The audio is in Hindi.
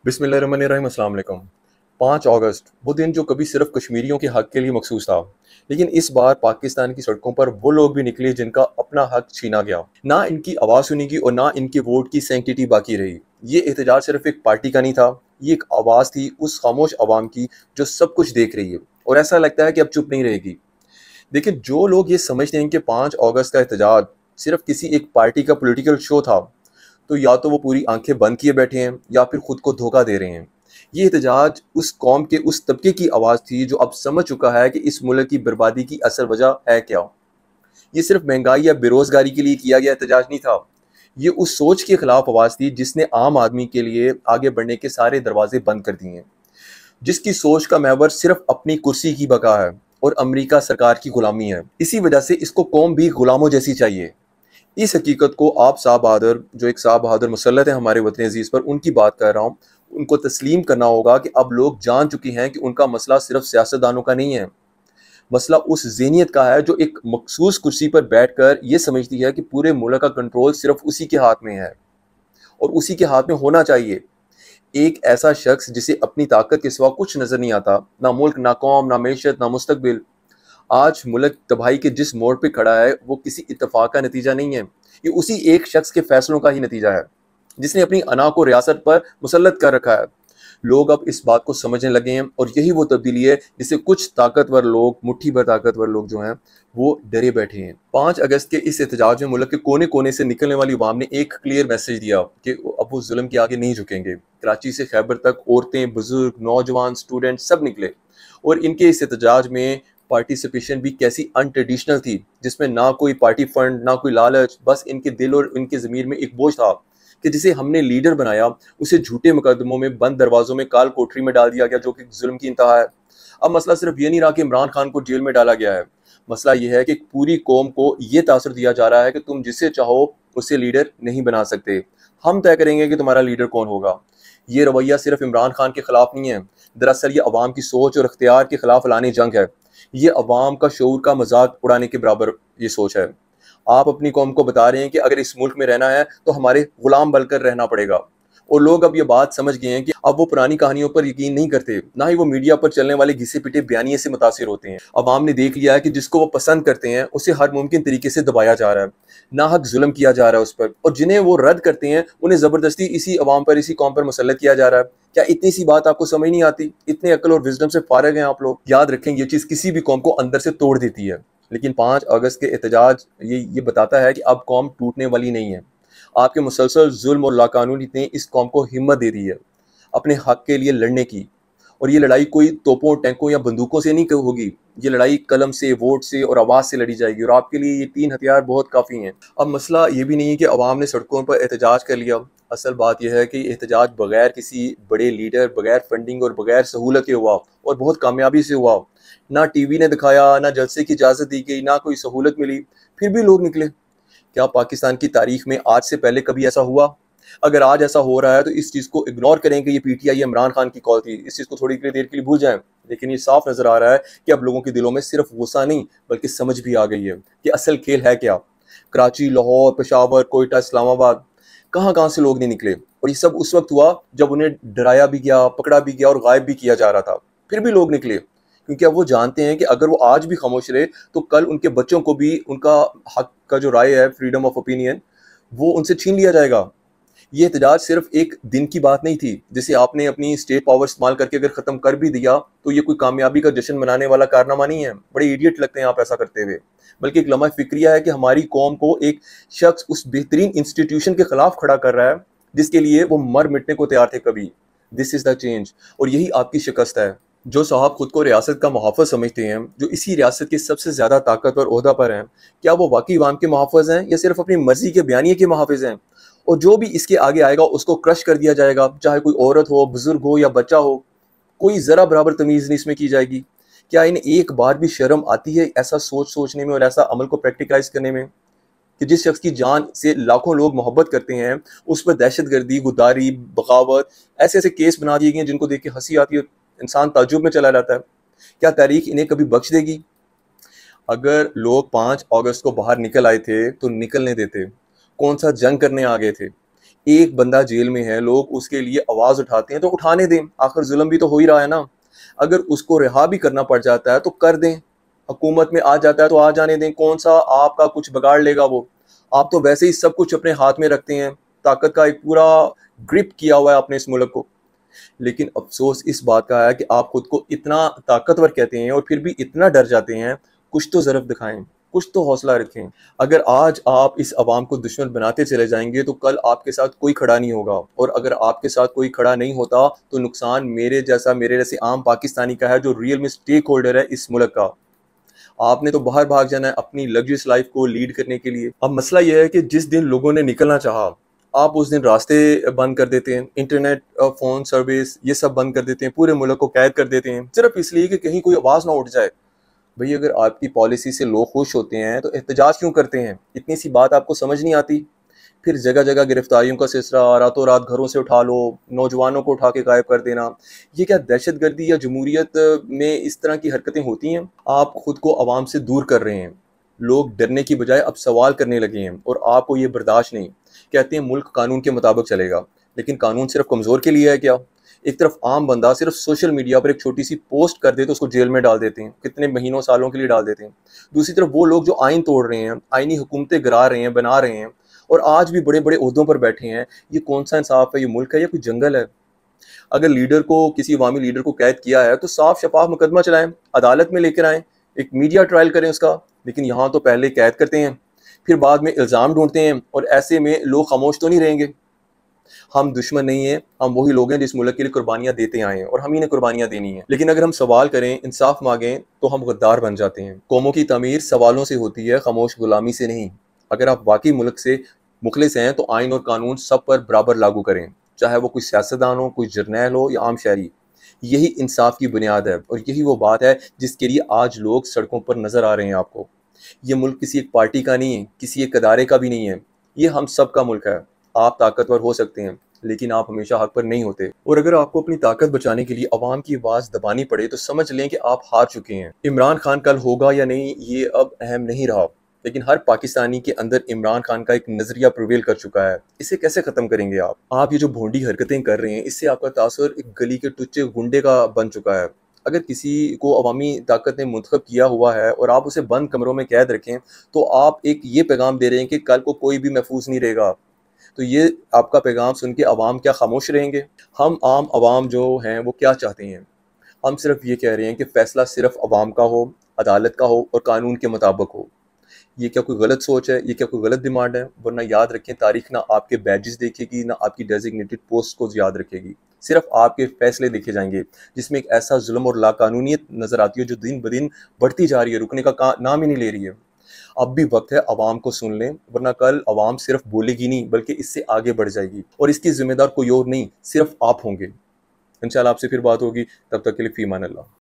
बिस्मिल्लाहिर्रहमानिर्रहीम, अस्सलाम वालेकुम। 5 अगस्त वो दिन जो कभी सिर्फ कश्मीरियों के हक के लिए मखसूस था, लेकिन इस बार पाकिस्तान की सड़कों पर वो लोग भी निकले जिनका अपना हक छीना गया। ना इनकी आवाज़ सुनी गई और ना इनके वोट की सैंक्टिटी बाकी रही। ये एहतजाज सिर्फ एक पार्टी का नहीं था, ये एक आवाज़ थी उस खामोश आवाम की जो सब कुछ देख रही है और ऐसा लगता है कि अब चुप नहीं रहेगी। देखिए, जो लोग ये समझते हैं कि 5 अगस्त का एहतजाज सिर्फ किसी एक पार्टी का पॉलिटिकल शो था, तो या तो वो पूरी आंखें बंद किए बैठे हैं या फिर खुद को धोखा दे रहे हैं। ये एहतजाज उस कौम के उस तबके की आवाज़ थी जो अब समझ चुका है कि इस मुल्क की बर्बादी की असल वजह है क्या। ये सिर्फ महंगाई या बेरोजगारी के लिए किया गया एहतजाज नहीं था। ये उस सोच के खिलाफ आवाज़ थी जिसने आम आदमी के लिए आगे बढ़ने के सारे दरवाजे बंद कर दिए हैं, जिसकी सोच का महवर सिर्फ अपनी कुर्सी की बका है और अमेरिका सरकार की गुलामी है। इसी वजह से इसको कौम भी गुलामों जैसी चाहिए। इस हकीकत को आप साहब बहादुर, जो एक साहब बहादुर मुसल्लत है हमारे वतन अजीज़ पर, उनकी बात कर रहा हूँ, उनको तस्लीम करना होगा कि अब लोग जान चुके हैं कि उनका मसला सिर्फ सियासतदानों का नहीं है। मसला उस ज़हनियत का है जो एक मखसूस कुर्सी पर बैठकर ये समझती है कि पूरे मुल्क का कंट्रोल सिर्फ उसी के हाथ में है और उसी के हाथ में होना चाहिए। एक ऐसा शख्स जिसे अपनी ताकत के सिवा कुछ नज़र नहीं आता, ना मुल्क, ना कौम, ना मैशत, ना मुस्तकबिल। आज मुल्क तबाही के जिस मोड़ पे खड़ा है वो किसी इत्तेफाक का नतीजा नहीं है, ये उसी एक शख्स के फैसलों का ही नतीजा है जिसने अपनी अना को रियासत पर मुसल्लत कर रखा है। लोग अब इस बात को समझने लगे हैं और यही वो तब्दीली है जिससे कुछ ताकतवर लोग, मुट्ठी भर ताकतवर लोग जो हैं, वो डरे बैठे हैं। 5 अगस्त के इस एहतजाज में मुल्क के कोने कोने से निकलने वाली अवाम ने एक क्लियर मैसेज दिया कि अब वो जुल्म के आगे नहीं झुकेंगे। कराची से खैबर तक औरतें, बुजुर्ग, नौजवान, स्टूडेंट सब निकले और इनके इस एहतजाज में पार्टिसिपेशन भी कैसी अनट्रेडिशनल थी, जिसमें ना कोई पार्टी फंड, ना कोई लालच, बस इनके दिल और इनके ज़मीर में एक बोझ था कि जिसे हमने लीडर बनाया उसे झूठे मुकदमों में, बंद दरवाजों में, काल कोठरी में डाल दिया गया, जो कि जुल्म की इंतहा है। अब मसला सिर्फ ये नहीं रहा कि इमरान खान को जेल में डाला गया है। मसला ये है कि पूरी कौम को ये तासर दिया जा रहा है कि तुम जिसे चाहो उसे लीडर नहीं बना सकते, हम तय करेंगे कि तुम्हारा लीडर कौन होगा। ये रवैया सिर्फ इमरान खान के खिलाफ नहीं है, दरअसल ये अवाम की सोच और इख्तियार के खिलाफ लाने जंग है। ये अवाम का शऊर का मजाक उड़ाने के बराबर ये सोच है। आप अपनी कौम को बता रहे हैं कि अगर इस मुल्क में रहना है तो हमारे गुलाम बनकर रहना पड़ेगा, और लोग अब ये बात समझ गए हैं कि अब वो पुरानी कहानियों पर यकीन नहीं करते, ना ही वो मीडिया पर चलने वाले घिसे पिटे बयानिए से मुतासिर होते हैं। अवाम ने देख लिया है कि जिसको वो पसंद करते हैं उसे हर मुमकिन तरीके से दबाया जा रहा है, नाहक जुल्म किया जा रहा है उस पर, और जिन्हें वो रद्द करते हैं उन्हें ज़बरदस्ती इसी अवाम पर, इसी कौम पर मुसल्लत किया जा रहा है। क्या इतनी सी बात आपको समझ नहीं आती? इतने अक्ल और विजडम से फारिग हैं आप लोग? याद रखें, ये चीज़ किसी भी कौम को अंदर से तोड़ देती है। लेकिन 5 अगस्त के एहतजाज ये बताता है कि अब कौम टूटने वाली नहीं है। आपके मुसलसल जुल्म और लाकानूनी ने इस कौम को हिम्मत दे दी है अपने हक के लिए लड़ने की। और ये लड़ाई कोई तोपों, टैंकों या बंदूकों से नहीं होगी। ये लड़ाई कलम से, वोट से और आवाज़ से लड़ी जाएगी, और आपके लिए ये 3 हथियार बहुत काफ़ी हैं। अब मसला ये भी नहीं है कि अवाम ने सड़कों पर एहतजाज कर लिया। असल बात यह है कि एहतजाज बगैर किसी बड़े लीडर, बगैर फंडिंग और बगैर सहूलत के हुआ, और बहुत कामयाबी से हुआ। ना टीवी ने दिखाया, ना जलसे की इजाज़त दी गई, ना कोई सहूलत मिली, फिर भी लोग निकले। क्या पाकिस्तान की तारीख में आज से पहले कभी ऐसा हुआ? अगर आज ऐसा हो रहा है तो इस चीज़ को इग्नोर करें कि ये पीटीआई इमरान खान की कॉल थी, इस चीज़ को थोड़ी देर के लिए भूल जाएं। लेकिन ये साफ नज़र आ रहा है कि अब लोगों के दिलों में सिर्फ गुस्सा नहीं बल्कि समझ भी आ गई है कि असल खेल है क्या। कराची, लाहौर, पेशावर, कोयटा, इस्लामाबाद, कहाँ कहाँ से लोग नहीं निकले, और ये सब उस वक्त हुआ जब उन्हें डराया भी गया, पकड़ा भी गया और गायब भी किया जा रहा था। फिर भी लोग निकले क्योंकि अब वो जानते हैं कि अगर वो आज भी खामोश रहे तो कल उनके बच्चों को भी उनका हक का जो राय है, फ्रीडम ऑफ ओपिनियन, वो उनसे छीन लिया जाएगा। ये एहतजाज सिर्फ एक दिन की बात नहीं थी जिसे आपने अपनी स्टेट पावर इस्तेमाल करके अगर ख़त्म कर भी दिया तो ये कोई कामयाबी का जश्न मनाने वाला कारनामा नहीं है। बड़े इडियट लगते हैं आप ऐसा करते हुए। बल्कि एक लम्हा फिक्रिया है कि हमारी कौम को एक शख्स उस बेहतरीन इंस्टीट्यूशन के खिलाफ खड़ा कर रहा है जिसके लिए वो मर मिटने को तैयार थे कभी। दिस इज़ द चेंज, और यही आपकी शिकस्त है। जो साहब खुद को रियासत का मुहाफ़िज़ समझते हैं, जो इसी रियासत के सबसे ज़्यादा ताकतवर ओहदा पर हैं, क्या वो वाकई अवाम के मुहाफ़िज़ हैं या सिर्फ अपनी मर्जी के बयानिए के मुहाफ़िज़ हैं? और जो भी इसके आगे आएगा उसको क्रश कर दिया जाएगा, चाहे कोई औरत हो, बुजुर्ग हो या बच्चा हो। कोई ज़रा बराबर तमीज़ नहीं इसमें की जाएगी। क्या इन्हें एक बार भी शर्म आती है ऐसा सोचने में और ऐसा अमल को प्रैक्टिकलाइज करने में कि जिस शख्स की जान से लाखों लोग मोहब्बत करते हैं उस पर दहशतगर्दी, गुदारी, बगावत, ऐसे ऐसे केस बना दिए गए हैं जिनको देख के हंसी आती है और इंसान ताज्जुब में चला जाता है। क्या तारीख इन्हें कभी बख्श देगी? अगर लोग 5 अगस्त को बाहर निकल आए थे तो निकलने देते, कौन सा जंग करने आ गए थे? एक बंदा जेल में है, लोग उसके लिए आवाज़ उठाते हैं तो उठाने दें, आखिर जुल्म भी तो हो ही रहा है ना। अगर उसको रिहा भी करना पड़ जाता है तो कर दें, हुकूमत में आ जाता है तो आ जाने दें, कौन सा आपका कुछ बिगाड़ लेगा वो। आप तो वैसे ही सब कुछ अपने हाथ में रखते हैं, ताकत का एक पूरा ग्रिप किया हुआ है आपने इस मुल्क को। लेकिन अफ़सोस इस बात का है कि आप खुद को इतना ताकतवर कहते हैं और फिर भी इतना डर जाते हैं। कुछ तो ज़रफ़ दिखाएँ, कुछ तो हौसला रखें। अगर आज आप इस अवाम को दुश्मन बनाते चले जाएँगे तो कल आपके साथ कोई खड़ा नहीं होगा, और अगर आपके साथ कोई खड़ा नहीं होता तो नुकसान मेरे जैसे आम पाकिस्तानी का है, जो रियल में स्टेक होल्डर है इस मुल्क का। आपने तो बाहर भाग जाना है अपनी लग्जरियस लाइफ को लीड करने के लिए। अब मसला ये है कि जिस दिन लोगों ने निकलना चाहा, आप उस दिन रास्ते बंद कर देते हैं, इंटरनेट, फ़ोन सर्विस ये सब बंद कर देते हैं, पूरे मुल्क को कैद कर देते हैं, सिर्फ इसलिए कि कहीं कोई आवाज़ ना उठ जाए। भई अगर आपकी पॉलिसी से लोग खुश होते हैं तो एहतजाज क्यों करते हैं? इतनी सी बात आपको समझ नहीं आती? फिर जगह-जगह गिरफ्तारियों का सिलसिला, रातों-रात घरों से उठा लो, नौजवानों को उठा के गायब कर देना। ये क्या दहशतगर्दी या जमहूरियत में इस तरह की हरकतें होती हैं? आप खुद को अवाम से दूर कर रहे हैं। लोग डरने की बजाय अब सवाल करने लगे हैं और आपको ये बर्दाश्त नहीं। कहते हैं मुल्क कानून के मुताबिक चलेगा, लेकिन कानून सिर्फ कमज़ोर के लिए है क्या? एक तरफ आम बंदा सिर्फ सोशल मीडिया पर एक छोटी-सी पोस्ट कर दे तो उसको जेल में डाल देते हैं, कितने महीनों सालों के लिए डाल देते हैं। दूसरी तरफ वो लोग जो आइन तोड़ रहे हैं, आइनी हुकूमतें गिरा रहे हैं, बना रहे हैं और आज भी बड़े-बड़े ओहदों पर बैठे हैं। ये कौन-सा इंसाफ है? ये मुल्क है या कोई जंगल है? अगर लीडर को, किसी अवामी लीडर को कैद किया है तो साफ शफाफ मुकदमा चलाएं, अदालत में लेकर आएं, एक मीडिया ट्रायल करें उसका। लेकिन यहाँ तो पहले कैद करते हैं, फिर बाद में इल्ज़ाम ढूंढते हैं, और ऐसे में लोग खामोश तो नहीं रहेंगे। हम दुश्मन नहीं हैं, हम वही लोग हैं जिस मुल्क के लिए कुर्बानियाँ देते आए हैं और हम ही ने कुर्बानियाँ देनी है। लेकिन अगर हम सवाल करें, इंसाफ मांगें तो हम गद्दार बन जाते हैं। कौमों की तमीर सवालों से होती है, खामोश गुलामी से नहीं। अगर आप वाकई मुल्क से मुखलिस हैं तो आइन और कानून सब पर बराबर लागू करें, चाहे वो कोई सियासतदान हो, कोई जर्नैल हो या आम शहरी। यही इंसाफ की बुनियाद है और यही वो बात है जिसके लिए आज लोग सड़कों पर नजर आ रहे हैं आपको। ये मुल्क किसी एक पार्टी का नहीं है, किसी एक अदारे का भी नहीं है, ये हम सब का मुल्क है। आप ताकतवर हो सकते हैं, लेकिन आप हमेशा हक पर नहीं होते। और अगर आपको अपनी ताकत बचाने के लिए अवाम की आवाज़ दबानी पड़े तो समझ लें कि आप हार चुके हैं। इमरान खान कल होगा या नहीं ये अब अहम नहीं रहा, लेकिन हर पाकिस्तानी के अंदर इमरान खान का एक नज़रिया प्रिवेल कर चुका है। इसे कैसे ख़त्म करेंगे आप? आप ये जो भोंडी हरकतें कर रहे हैं, इससे आपका तासुर एक गली के टुच्चे गुंडे का बन चुका है। अगर किसी को अवामी ताकत ने मुंतखब किया हुआ है और आप उसे बंद कमरों में कैद रखें, तो आप एक ये पैगाम दे रहे हैं कि कल को कोई भी महफूज नहीं रहेगा। तो ये आपका पैगाम सुन के अवाम क्या खामोश रहेंगे? हम आम अवाम जो हैं वो क्या चाहते हैं? हम सिर्फ ये कह रहे हैं कि फ़ैसला सिर्फ अवाम का हो, अदालत का हो और कानून के मुताबिक हो। ये क्या कोई गलत सोच है? ये क्या कोई गलत डिमांड है? वरना याद रखें, तारीख ना आपके बैजेस देखेगी, ना आपकी डेज़िग्नेटेड पोस्ट को याद रखेगी। सिर्फ आपके फैसले देखे जाएँगे, जिसमें एक ऐसा जुल्म और लाकानूनियत नज़र आती है जो दिन-ब-दिन बढ़ती जा रही है, रुकने का नाम ही नहीं ले रही है। अब भी वक्त है अवाम को सुन लें, वरना कल अवाम सिर्फ बोलेगी नहीं बल्कि इससे आगे बढ़ जाएगी, और इसकी ज़िम्मेदार कोई और नहीं, सिर्फ आप होंगे। इंशाल्लाह आपसे फिर बात होगी, तब तक के लिए फ़ी अमान अल्लाह।